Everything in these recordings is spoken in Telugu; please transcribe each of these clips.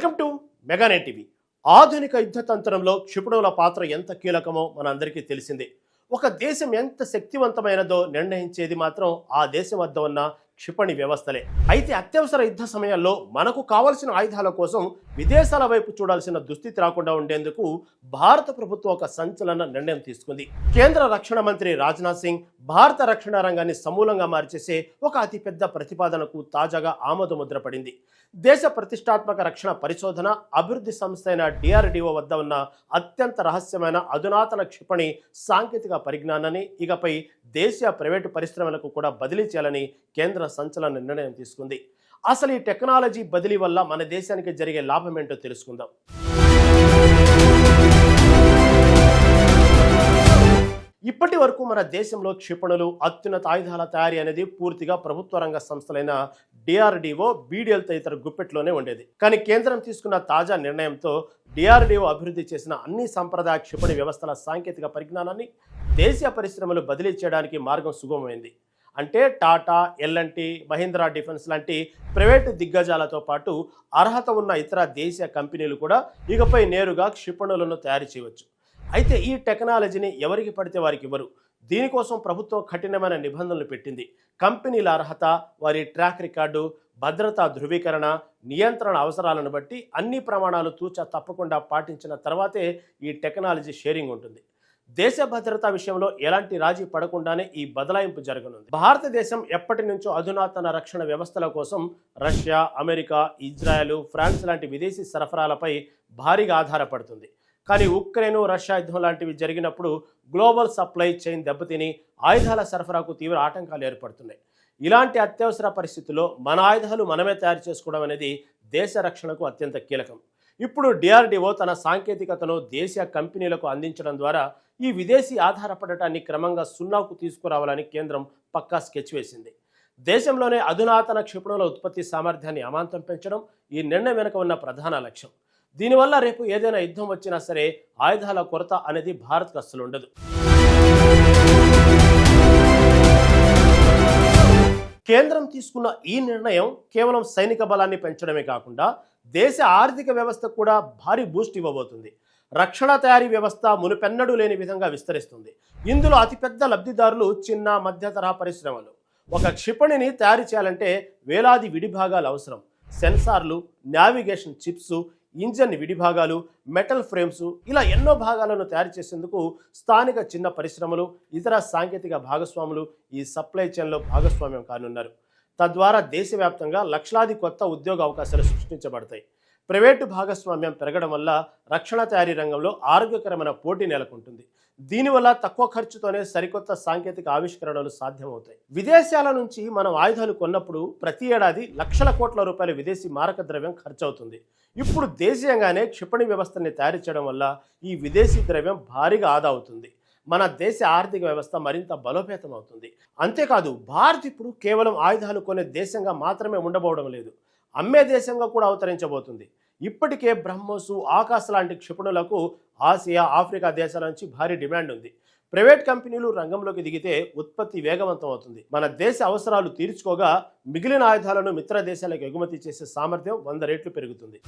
Welcome to మెగానైట్ TV. ఆధునిక యుద్ధ తంత్రంలో క్షిపణుల పాత్ర ఎంత కీలకమో మనందరికీ తెలిసిందే. ఒక దేశం ఎంత శక్తివంతమైనదో నిర్ణయించేది మాత్రం ఆ దేశం వద్ద ఉన్న క్షిపణి వ్యవస్థలే. అయితే అత్యవసర యుద్ధ సమయాల్లో మనకు కావలసిన ఆయుధాల కోసం విదేశాల వైపు చూడాల్సిన దుస్థితి రాకుండా ఉండేందుకు భారత ప్రభుత్వం ఒక సంచలన నిర్ణయం తీసుకుంది. కేంద్ర రక్షణ మంత్రి రాజ్నాథ్ సింగ్ భారత రక్షణ రంగాన్ని సమూలంగా మార్చేసే ఒక అతిపెద్ద ప్రతిపాదనకు తాజాగా ఆమోద ముద్ర పడింది. దేశ ప్రతిష్టాత్మక రక్షణ పరిశోధన అభివృద్ధి సంస్థ అయిన DRDO వద్ద ఉన్న అత్యంత రహస్యమైన అధునాతన క్షిపణి సాంకేతిక పరిజ్ఞానాన్ని ఇకపై దేశీయ ప్రైవేటు పరిశ్రమలకు కూడా బదిలీ చేయాలని కేంద్ర సంచలన నిర్ణయం తీసుకుంది. అసలు ఈ టెక్నాలజీ బదిలీ వల్ల మన దేశానికి జరిగే లాభం ఏంటో తెలుసుకుందాం. ఇప్పటి వరకు మన దేశంలో క్షిపణులు, అత్యున్నత ఆయుధాల తయారీ అనేది పూర్తిగా ప్రభుత్వ రంగ సంస్థలైన DRDO, BDL తదితర గుప్పెట్లోనే ఉండేది. కానీ కేంద్రం తీసుకున్న తాజా నిర్ణయంతో DRDO అభివృద్ధి చేసిన అన్ని సంప్రదాయ క్షిపణి వ్యవస్థల సాంకేతిక పరిజ్ఞానాన్ని దేశీయ పరిశ్రమలు బదిలీ చేయడానికి మార్గం సుగమమైంది. అంటే టాటా, L&T, మహీంద్రా డిఫెన్స్ లాంటి ప్రైవేటు దిగ్గజాలతో పాటు అర్హత ఉన్న ఇతర దేశీయ కంపెనీలు కూడా ఇకపై నేరుగా క్షిపణులను తయారు చేయవచ్చు. అయితే ఈ టెక్నాలజీని ఎవరికి పడితే వారికి ఇవ్వరు. దీనికోసం ప్రభుత్వం కఠినమైన నిబంధనలు పెట్టింది. కంపెనీల అర్హత, వారి ట్రాక్ రికార్డు, భద్రతా ధృవీకరణ, నియంత్రణ అవసరాలను బట్టి అన్ని ప్రమాణాలు తూచా తప్పకుండా పాటించిన తర్వాతే ఈ టెక్నాలజీ షేరింగ్ ఉంటుంది. దేశ భద్రతా విషయంలో ఎలాంటి రాజీ పడకుండానే ఈ బదలాయింపు జరగనుంది. భారతదేశం ఎప్పటి నుంచో అధునాతన రక్షణ వ్యవస్థల కోసం రష్యా, అమెరికా, ఇజ్రాయెల్, ఫ్రాన్స్ లాంటి విదేశీ సరఫరాలపై భారీగా ఆధారపడుతుంది. కానీ ఉక్రెయిన్, రష్యా యుద్ధం లాంటివి జరిగినప్పుడు గ్లోబల్ సప్లై చైన్ దెబ్బతిని ఆయుధాల సరఫరాకు తీవ్ర ఆటంకాలు ఏర్పడుతున్నాయి. ఇలాంటి అత్యవసర పరిస్థితుల్లో మన ఆయుధాలు మనమే తయారు చేసుకోవడం అనేది దేశ రక్షణకు అత్యంత కీలకం. ఇప్పుడు DRDO తన సాంకేతికతను దేశీయ కంపెనీలకు అందించడం ద్వారా ఈ విదేశీ ఆధారపడటాన్ని క్రమంగా సున్నాకు తీసుకురావాలని కేంద్రం పక్కా స్కెచ్ వేసింది. దేశంలోనే అధునాతన క్షిపణుల ఉత్పత్తి సామర్థ్యాన్ని అమాంతం పెంచడం ఈ నిర్ణయం వెనుక ఉన్న ప్రధాన లక్ష్యం. దీనివల్ల రేపు ఏదైనా యుద్ధం వచ్చినా సరే ఆయుధాల కొరత అనేది భారత్కు అస్సలు ఉండదు. కేంద్రం తీసుకున్న ఈ నిర్ణయం కేవలం సైనిక బలాన్ని పెంచడమే కాకుండా దేశ ఆర్థిక వ్యవస్థ కూడా భారీ బూస్ట్ ఇవ్వబోతుంది. రక్షణ తయారీ వ్యవస్థ మునుపెన్నడూ లేని విధంగా విస్తరిస్తుంది. ఇందులో అతిపెద్ద లబ్ధిదారులు చిన్న, మధ్య తరహా పరిశ్రమలు. ఒక క్షిపణిని తయారు చేయాలంటే వేలాది విడిభాగాలు అవసరం. సెన్సార్లు, నావిగేషన్ చిప్స్, ఇంజన్ విడిభాగాలు, మెటల్ ఫ్రేమ్స్, ఇలా ఎన్నో భాగాలను తయారు చేసేందుకు స్థానిక చిన్న పరిశ్రమలు, ఇతర సాంకేతిక భాగస్వాములు ఈ సప్లై చైన్లో భాగస్వామ్యం కానున్నారు. తద్వారా దేశవ్యాప్తంగా లక్షలాది కొత్త ఉద్యోగ అవకాశాలు సృష్టించబడతాయి. ప్రైవేటు భాగస్వామ్యం పెరగడం వల్ల రక్షణ తయారీ రంగంలో ఆరోగ్యకరమైన పోటీ నెలకొంటుంది. దీనివల్ల తక్కువ ఖర్చుతోనే సరికొత్త సాంకేతిక ఆవిష్కరణలు సాధ్యమవుతాయి. విదేశాల నుంచి మనం ఆయుధాలు కొన్నప్పుడు ప్రతి ఏడాది లక్షల కోట్ల రూపాయల విదేశీ మారక ద్రవ్యం ఖర్చు అవుతుంది. ఇప్పుడు దేశీయంగానే క్షిపణి వ్యవస్థని తయారు చేయడం వల్ల ఈ విదేశీ ద్రవ్యం భారీగా ఆదా అవుతుంది. మన దేశ ఆర్థిక వ్యవస్థ మరింత బలోపేతం అవుతుంది. అంతేకాదు, భారత్ ఇప్పుడు కేవలం ఆయుధాలు కొనే దేశంగా మాత్రమే ఉండబోవడం లేదు, అమ్మే దేశంగా కూడా అవతరించబోతుంది. ఇప్పటికే బ్రహ్మోస్, ఆకాశ్ లాంటి క్షిపణులకు ఆసియా, ఆఫ్రికా దేశాల నుంచి భారీ డిమాండ్ ఉంది. ప్రైవేట్ కంపెనీలు రంగంలోకి దిగితే ఉత్పత్తి వేగవంతం అవుతుంది. మన దేశ అవసరాలు తీర్చుకోగా మిగిలిన ఆయుధాలను మిత్ర దేశాలకు ఎగుమతి చేసే సామర్థ్యం 100 రెట్లు పెరుగుతుంది.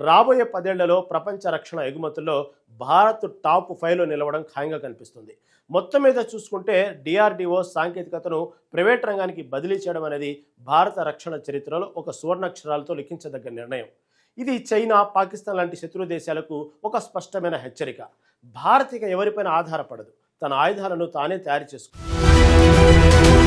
రాబోయే 10 ఏళ్లలో ప్రపంచ రక్షణ ఎగుమతుల్లో భారత్ టాప్ 5లో నిలవడం ఖాయంగా కనిపిస్తుంది. మొత్తం మీద చూసుకుంటే DRDO సాంకేతికతను ప్రైవేట్ రంగానికి బదిలీ చేయడం అనేది భారత రక్షణ చరిత్రలో ఒక సువర్ణాక్షరాలతో లిఖించదగ్గ నిర్ణయం. ఇది చైనా, పాకిస్తాన్ లాంటి శత్రు దేశాలకు ఒక స్పష్టమైన హెచ్చరిక. భారత్ ఇక ఎవరిపైన ఆధారపడదు, తన ఆయుధాలను తానే తయారు చేసుకుంటుంది.